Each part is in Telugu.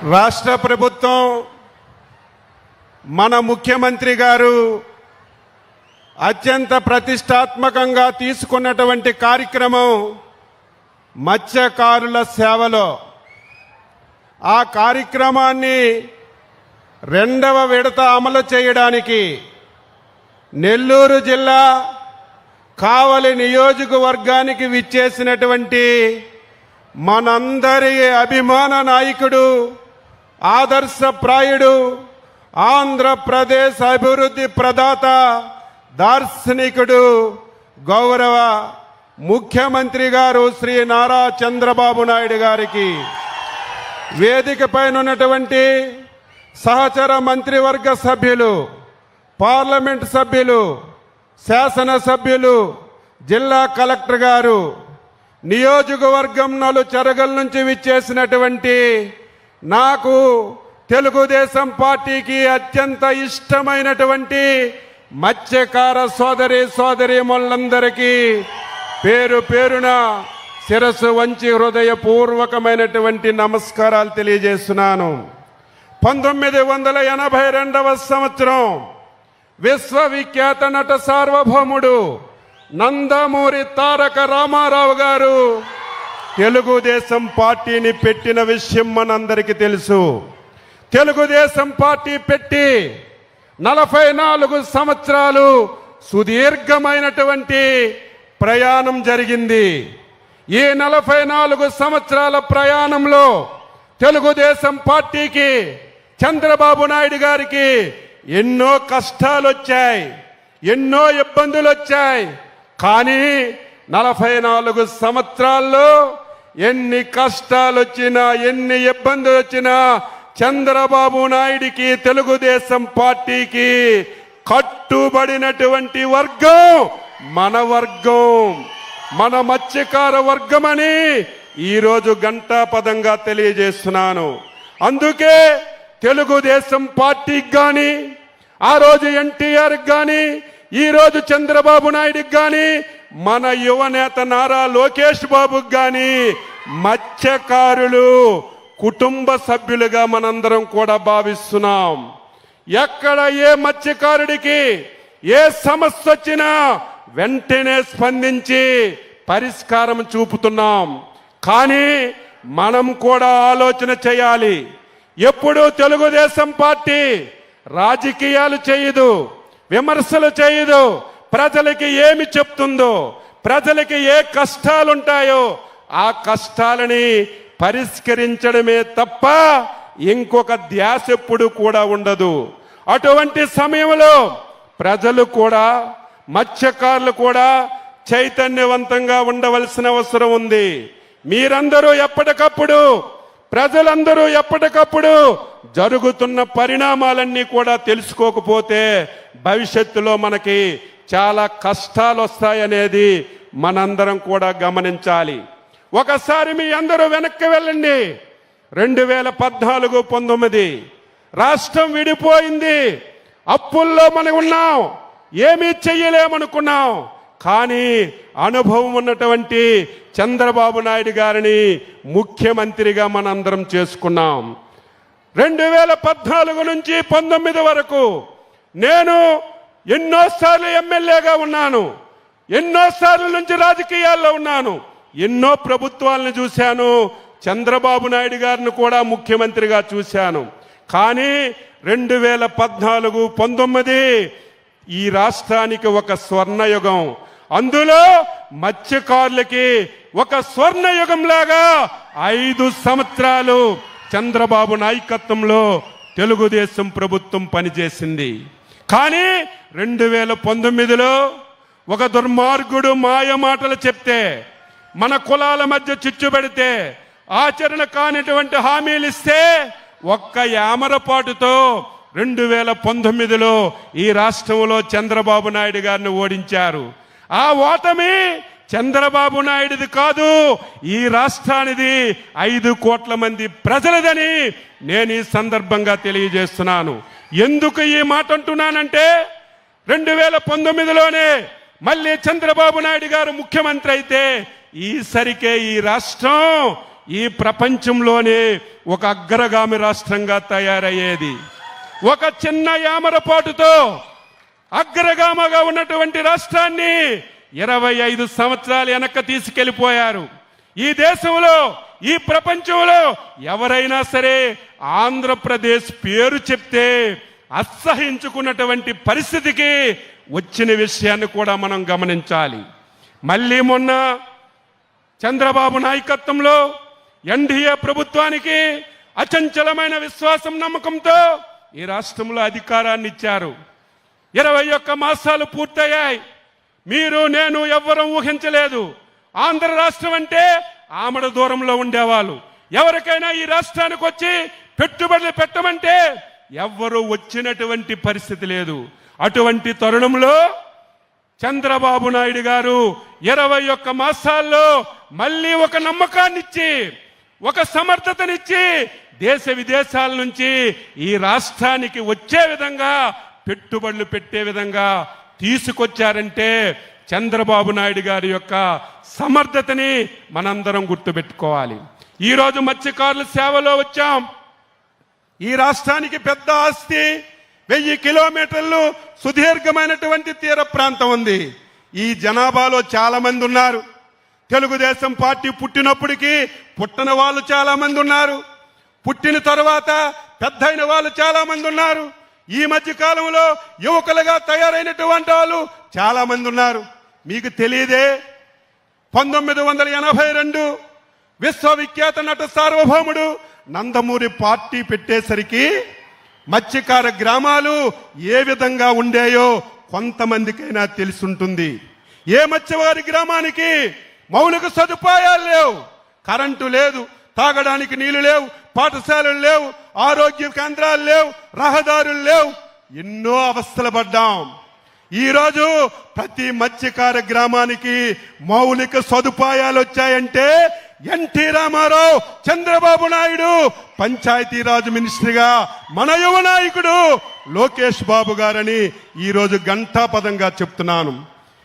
రాష్ట్ర ప్రభుత్వం మన ముఖ్యమంత్రి గారు అత్యంత ప్రతిష్టాత్మకంగా తీసుకున్నటువంటి కార్యక్రమం మత్స్యకారుల సేవలో. ఆ కార్యక్రమాన్ని రెండవ విడత అమలు చేయడానికి నెల్లూరు జిల్లా కావలి నియోజకవర్గానికి విచ్చేసినటువంటి మనందరి అభిమాన నాయకుడు, ఆదర్శప్రాయుడు, ఆంధ్రప్రదేశ్ అభివృద్ధి ప్రదాత, దార్శనికుడు, గౌరవ ముఖ్యమంత్రి గారు శ్రీ నారా చంద్రబాబు నాయుడు గారికి, వేదిక పైన ఉన్నటువంటి సహచర మంత్రివర్గ సభ్యులు, పార్లమెంట్ సభ్యులు, శాసనసభ్యులు, జిల్లా కలెక్టర్ గారు, నియోజకవర్గం నలుచెరగల నుంచి విచ్చేసినటువంటి నాకు తెలుగుదేశం పార్టీకి అత్యంత ఇష్టమైనటువంటి మత్స్యకార సోదరీమణులందరికీ పేరు పేరున శిరస్సు వంచి హృదయపూర్వకమైనటువంటి నమస్కారాలు తెలియజేస్తున్నాను. 1982వ సంవత్సరం విశ్వవిఖ్యాత నట సార్వభౌముడు నందమూరి తారక రామారావు గారు తెలుగుదేశం పార్టీని పెట్టిన విషయం మనందరికీ తెలుసు. తెలుగుదేశం పార్టీ పెట్టి 44 సంవత్సరాలు సుదీర్ఘమైనటువంటి ప్రయాణం జరిగింది. ఈ 44 సంవత్సరాల ప్రయాణంలో తెలుగుదేశం పార్టీకి, చంద్రబాబు నాయుడు గారికి ఎన్నో కష్టాలు వచ్చాయి, ఎన్నో ఇబ్బందులు వచ్చాయి. కానీ 44 సంవత్సరాల్లో ఎన్ని కష్టాలు వచ్చినా, ఎన్ని ఇబ్బందులు వచ్చినా చంద్రబాబు నాయుడికి, తెలుగుదేశం పార్టీకి కట్టుబడినటువంటి వర్గం మన వర్గం, మన మత్స్యకార వర్గమని ఈరోజు ఘంటాపదంగా తెలియజేస్తున్నాను. అందుకే తెలుగుదేశం పార్టీకి కానీ, ఆ రోజు ఎన్టీఆర్కి కానీ, ఈరోజు చంద్రబాబు నాయుడికి కానీ, మన యువనేత నారా లోకేష్ బాబుకి కానీ మత్స్యకారులు కుటుంబ సభ్యులుగా మనందరం కూడా భావిస్తున్నాం. ఎక్కడ ఏ మత్స్యకారుడికి ఏ సమస్య వచ్చినా వెంటనే స్పందించి పరిష్కారం చూపుతున్నాం. కానీ మనం కూడా ఆలోచన చేయాలి. ఎప్పుడూ తెలుగుదేశం పార్టీ రాజకీయాలు చేయదు, విమర్శలు చేయదు. ప్రజలకి ఏమి చెప్తుందో, ప్రజలకి ఏ కష్టాలుంటాయో ఆ కష్టాలని పరిష్కరించడమే తప్ప ఇంకొక ధ్యాస ఎప్పుడు కూడా ఉండదు. అటువంటి సమయంలో ప్రజలు కూడా, మత్స్యకారులు కూడా చైతన్యవంతంగా ఉండవలసిన అవసరం ఉంది. మీరందరూ ఎప్పటికప్పుడు, ప్రజలందరూ ఎప్పటికప్పుడు జరుగుతున్న పరిణామాలన్నీ కూడా తెలుసుకోకపోతే భవిష్యత్తులో మనకి చాలా కష్టాలు వస్తాయనేది మనందరం కూడా గమనించాలి. ఒకసారి మీ అందరూ వెనక్కి వెళ్ళండి. 2014-19 రాష్ట్రం విడిపోయింది. అప్పుల్లో మనం ఉన్నాం, ఏమీ చెయ్యలేమనుకున్నాం. కానీ అనుభవం ఉన్నటువంటి చంద్రబాబు నాయుడు గారిని ముఖ్యమంత్రిగా మనందరం చేసుకున్నాం. 2014 నుంచి 19 వరకు నేను ఎన్నోసార్లు ఎమ్మెల్యేగా ఉన్నాను, ఎన్నోసార్లు నుంచి రాజకీయాల్లో ఉన్నాను, ఎన్నో ప్రభుత్వాలను చూశాను, చంద్రబాబు నాయుడు గారిని కూడా ముఖ్యమంత్రిగా చూశాను. కానీ 2014-19 ఈ రాష్ట్రానికి ఒక స్వర్ణయుగం. అందులో మత్స్యకారులకి ఒక స్వర్ణయుగం లాగా 5 సంవత్సరాలు చంద్రబాబు నాయకత్వంలో తెలుగుదేశం ప్రభుత్వం పనిచేసింది. కానీ 2019లో ఒక దుర్మార్గుడు మాయ మాటలు చెప్తే, మన కులాల మధ్య చిచ్చు పెడితే, ఆచరణ కానిటువంటి హామీలు ఇస్తే ఒక్క యామరపాటుతో 2019లో ఈ రాష్ట్రంలో చంద్రబాబు నాయుడు గారిని ఓడించారు. ఆ ఓటమి చంద్రబాబు నాయుడిది కాదు, ఈ రాష్ట్రానిది, 5 కోట్ల మంది ప్రజలదని నేను ఈ సందర్భంగా తెలియజేస్తున్నాను. ఎందుకు ఈ మాట అంటున్నానంటే 2019లోనే మళ్ళీ చంద్రబాబు నాయుడు గారు ముఖ్యమంత్రి అయితే ఈసరికే ఈ రాష్ట్రం ఈ ప్రపంచంలోనే ఒక అగ్రగామి రాష్ట్రంగా తయారయ్యేది. ఒక చిన్న యామరపాటుతో అగ్రగామగా ఉన్నటువంటి రాష్ట్రాన్ని 25 సంవత్సరాలు వెనక్కి తీసుకెళ్లిపోయారు. ఈ దేశంలో, ఈ ప్రపంచంలో ఎవరైనా సరే ఆంధ్రప్రదేశ్ పేరు చెప్తే అసహించుకున్నటువంటి పరిస్థితికి వచ్చిన విషయాన్ని కూడా మనం గమనించాలి. మళ్ళీ మొన్న చంద్రబాబు నాయకత్వంలో ఎన్డీఏ ప్రభుత్వానికి అచంచలమైన విశ్వాసం, నమ్మకంతో ఈ రాష్ట్రంలో అధికారాన్ని ఇచ్చారు. 21 మాసాలు పూర్తయ్యాయి. మీరు, నేను ఎవ్వరూ ఊహించలేదు. ఆంధ్ర రాష్ట్రం అంటే ఆమడ దూరంలో ఉండేవాళ్ళు. ఎవరికైనా ఈ రాష్ట్రానికి వచ్చి పెట్టుబడులు పెట్టమంటే ఎవ్వరూ వచ్చినటువంటి పరిస్థితి లేదు. అటువంటి తరుణంలో చంద్రబాబు నాయుడు గారు 21 మాసాల్లో మళ్ళీ ఒక నమ్మకాన్నిచ్చి, ఒక సమర్థతనిచ్చి దేశ విదేశాల నుంచి ఈ రాష్ట్రానికి వచ్చే విధంగా, పెట్టుబడులు పెట్టే విధంగా తీసుకొచ్చారంటే చంద్రబాబు నాయుడు గారి యొక్క సమర్థతని మనందరం గుర్తుపెట్టుకోవాలి. ఈరోజు మత్స్యకారుల సేవలో వచ్చాం. ఈ రాష్ట్రానికి పెద్ద ఆస్తి 1000 కిలోమీటర్లు సుదీర్ఘమైనటువంటి తీర ప్రాంతం ఉంది. ఈ జనాభాలో చాలా మంది ఉన్నారు. తెలుగుదేశం పార్టీ పుట్టినప్పటికీ పుట్టని వాళ్ళు చాలా మంది ఉన్నారు. పుట్టిన తరువాత పెద్దయిన వాళ్ళు చాలా మంది ఉన్నారు. ఈ మధ్య కాలంలో యువకులుగా తయారైనటువంటి వాళ్ళు చాలా మంది ఉన్నారు. మీకు తెలియదే, 1982 విశ్వవిఖ్యాత నట సార్వభౌముడు నందమూరి పార్టీ పెట్టేసరికి మత్స్యకార గ్రామాలు ఏ విధంగా ఉండేయో కొంతమందికైనా తెలుసుంటుంది. ఏ మత్స్యవారి గ్రామానికి మౌలిక సదుపాయాలు లేవు, కరెంటు లేదు, తాగడానికి నీళ్లు లేవు, పాఠశాలలు లేవు, ఆరోగ్య కేంద్రాలు లేవు, రహదారులు లేవు. ఎన్నో అవస్థలు పడ్డాం. ఈరోజు ప్రతి మత్స్యకార గ్రామానికి మౌలిక సదుపాయాలు వచ్చాయంటే ఎన్టీ రామారావు, చంద్రబాబు నాయుడు, పంచాయతీరాజ్ మినిస్టర్గా మన యువ నాయకుడు లోకేష్ బాబు గారని ఈరోజు ఘంటాపదంగా చెప్తున్నాను.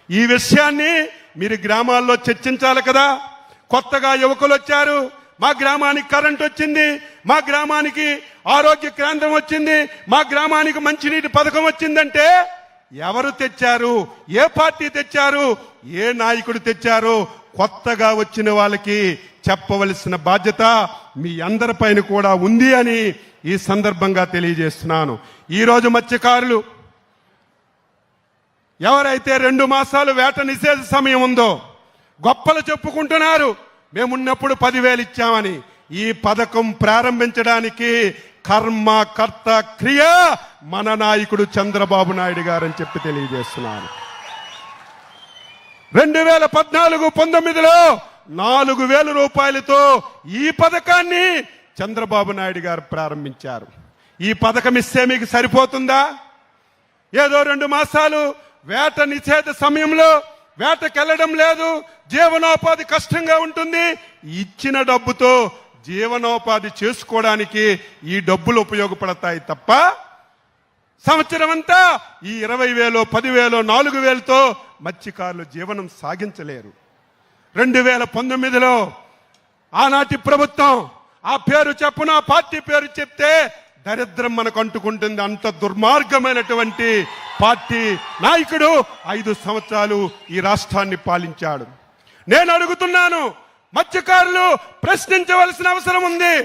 ఈ విషయాన్ని మీరు గ్రామాల్లో చర్చించాలి కదా. కొత్తగా యువకులు వచ్చారు, మా గ్రామానికి కరెంట్ వచ్చింది, మా గ్రామానికి ఆరోగ్య కేంద్రం వచ్చింది, మా గ్రామానికి మంచినీటి పథకం వచ్చిందంటే ఎవరు తెచ్చారు, ఏ పార్టీ తెచ్చారు, ఏ నాయకుడు తెచ్చారు? కొత్తగా వచ్చిన వాళ్ళకి చెప్పవలసిన బాధ్యత మీ అందరిపైన కూడా ఉంది అని ఈ సందర్భంగా తెలియజేస్తున్నాను. ఈరోజు మత్స్యకారులు ఎవరైతే 2 మాసాలు వేట నిషేధ సమయం ఉందో గొప్పలు చెప్పుకుంటున్నారు, మేమున్నప్పుడు 10,000 ఇచ్చామని. ఈ పథకం ప్రారంభించడానికి కర్మ, కర్త, క్రియ మన నాయకుడు చంద్రబాబు నాయుడు గారని చెప్పి తెలియజేస్తున్నారు. 2014-19లో 4,000 రూపాయలతో ఈ పథకాన్ని చంద్రబాబు నాయుడు గారు ప్రారంభించారు. ఈ పథకం ఇస్తే మీకు సరిపోతుందా? ఏదో 2 మాసాలు వేట నిషేధ సమయంలో వేటకెళ్లడం లేదు, జీవనోపాధి కష్టంగా ఉంటుంది, ఇచ్చిన డబ్బుతో జీవనోపాధి చేసుకోవడానికి ఈ డబ్బులు ఉపయోగపడతాయి తప్ప సంవత్సరం అంతా ఈ 20,000, 10,000, 4,000తో మత్స్యకారులు జీవనం సాగించలేరు. 2019లో ఆనాటి ప్రభుత్వం ఆ పేరు చెప్పున, పార్టీ పేరు చెప్తే దరిద్రం మనకు అంటుకుంటుంది. అంత దుర్మార్గమైనటువంటి పార్టీ నాయకుడు 5 సంవత్సరాలు ఈ రాష్ట్రాన్ని పాలించాడు. నేను అడుగుతున్నాను, మత్స్యకారులు ప్రశ్నించవలసిన అవసరం ఉంది.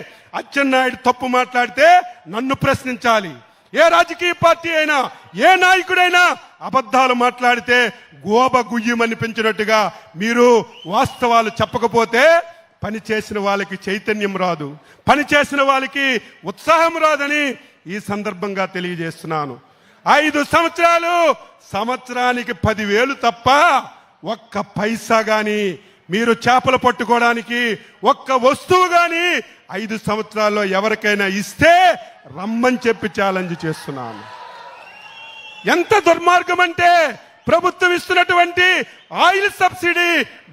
అచ్చెన్నాయుడు తప్పు మాట్లాడితే నన్ను ప్రశ్నించాలి. ఏ రాజకీయ పార్టీ అయినా, ఏ నాయకుడైనా అబద్ధాలు మాట్లాడితే గోబ గుయ్యమనిపించినట్టుగా మీరు వాస్తవాలు చెప్పకపోతే పని చేసిన వాళ్ళకి చైతన్యం రాదు, పని చేసిన వాళ్ళకి ఉత్సాహం రాదని ఈ సందర్భంగా తెలియజేస్తున్నాను. 5 సంవత్సరాలు, సంవత్సరానికి 10,000 తప్ప ఒక్క పైసా గాని మీరు చేపలు పట్టుకోవడానికి ఒక్క వస్తువు గాని 5 సంవత్సరాల్లో ఎవరికైనా ఇస్తే రమ్మని చెప్పి ఛాలెంజ్ చేస్తున్నాను. ఎంత దుర్మార్గం అంటే ప్రభుత్వం ఇస్తున్నటువంటి ఆయిల్ సబ్సిడీ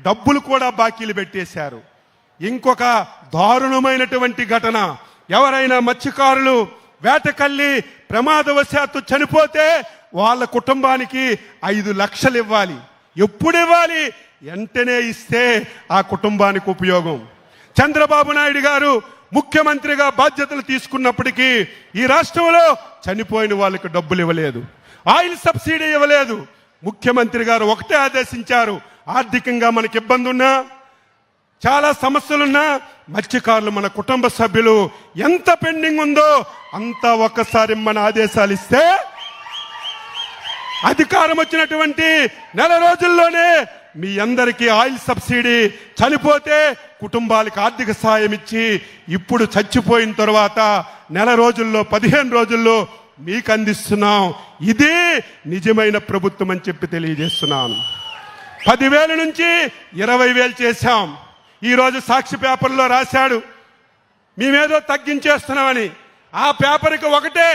డబ్బులు కూడా బాకీలు పెట్టేశారు. ఇంకొక దారుణమైనటువంటి ఘటన, ఎవరైనా మత్స్యకారులు వేటకెళ్ళి ప్రమాదవశాత్తు చనిపోతే వాళ్ళ కుటుంబానికి 5 లక్షలు ఇవ్వాలి. ఎప్పుడు ఇవ్వాలి? వెంటనే ఇస్తే ఆ కుటుంబానికి ఉపయోగం. చంద్రబాబు నాయుడు గారు ముఖ్యమంత్రిగా బాధ్యతలు తీసుకున్నప్పటికీ ఈ రాష్ట్రంలో చనిపోయిన వాళ్ళకి డబ్బులు ఇవ్వలేదు, ఆయిల్ సబ్సిడీ ఇవ్వలేదు. ముఖ్యమంత్రి గారు ఒకటే ఆదేశించారు, ఆర్థికంగా మనకి ఇబ్బంది ఉన్నా, చాలా సమస్యలున్నా మత్స్యకారులు మన కుటుంబ సభ్యులు ఎంత పెండింగ్ ఉందో అంతా ఒక్కసారి మన ఆదేశాలు ఇస్తే అధికారం వచ్చినటువంటి నెల రోజుల్లోనే మీ అందరికీ ఆయిల్ సబ్సిడీ, చనిపోతే కుటుంబాలకు ఆర్థిక సాయం ఇచ్చి ఇప్పుడు చచ్చిపోయిన తర్వాత నెల రోజుల్లో 15 రోజుల్లో మీకు అందిస్తున్నాం. ఇది నిజమైన ప్రభుత్వం అని చెప్పి తెలియజేస్తున్నాను. 10,000 నుంచి 20,000 చేశాం. ఈరోజు సాక్షి పేపర్లో రాశాడు మేమేదో తగ్గించేస్తున్నామని. ఆ పేపర్కి ఒకటే,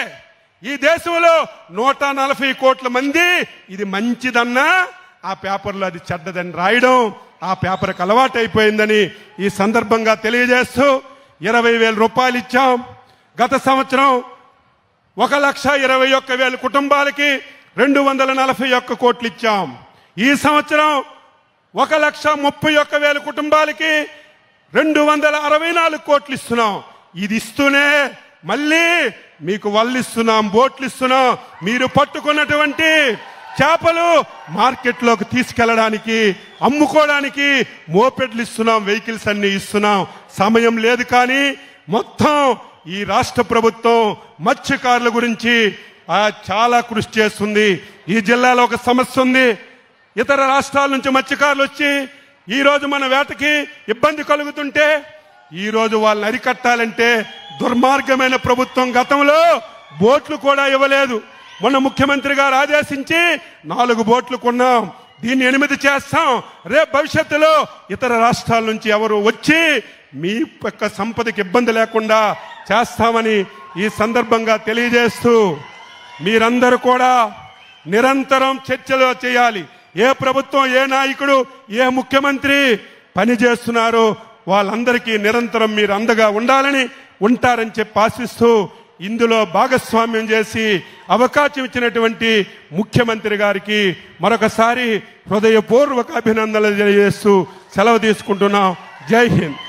ఈ దేశంలో 140 కోట్ల మంది ఇది మంచిదన్నా ఆ పేపర్లో అది చెడ్డదని రాయడం ఆ పేపర్కి అలవాటైపోయిందని ఈ సందర్భంగా తెలియజేస్తూ 20,000 రూపాయలు ఇచ్చాం. గత సంవత్సరం 1,21,000 కుటుంబాలకి 241 కోట్లు ఇచ్చాం. ఈ సంవత్సరం 1,31,000 కుటుంబాలకి 264 కోట్లు ఇస్తున్నాం. ఇది ఇస్తూనే మళ్ళీ మీకు వల్లు ఇస్తున్నాం, బోట్లు ఇస్తున్నాం. మీరు పట్టుకున్నటువంటి చేపలు మార్కెట్లోకి తీసుకెళ్లడానికి, అమ్ముకోవడానికి మోపెడ్లు ఇస్తున్నాం, వెహికల్స్ అన్ని ఇస్తున్నాం. సమయం లేదు కానీ మొత్తం ఈ రాష్ట్ర ప్రభుత్వం మత్స్యకారుల గురించి చాలా కృషి చేస్తుంది. ఈ జిల్లాలో ఒక సమస్య ఉంది. ఇతర రాష్ట్రాల నుంచి మత్స్యకారులు వచ్చి ఈరోజు మన వేటకి ఇబ్బంది కలుగుతుంటే ఈరోజు వాళ్ళని అరికట్టాలంటే దుర్మార్గమైన ప్రభుత్వం గతంలో బోట్లు కూడా ఇవ్వలేదు. మొన్న ముఖ్యమంత్రి గారు ఆదేశించి 4 బోట్లు కొన్నాం, దీన్ని 8 చేస్తాం. రేపు భవిష్యత్తులో ఇతర రాష్ట్రాల నుంచి ఎవరు వచ్చి మీ యొక్క సంపదకి ఇబ్బంది లేకుండా చేస్తామని ఈ సందర్భంగా తెలియజేస్తూ మీరందరూ కూడా నిరంతరం చర్చలు చేయాలి. ఏ ప్రభుత్వం, ఏ నాయకుడు, ఏ ముఖ్యమంత్రి పని చేస్తున్నారో వాళ్ళందరికీ నిరంతరం మీరు అండగా ఉండాలని, ఉంటారని చెప్పి ఆశిస్తూ ఇందులో భాగస్వామ్యం చేసి అవకాశం ఇచ్చినటువంటి ముఖ్యమంత్రి గారికి మరొకసారి హృదయపూర్వక అభినందనలు తెలియజేస్తూ సెలవు తీసుకుంటున్నాం. జై హింద్.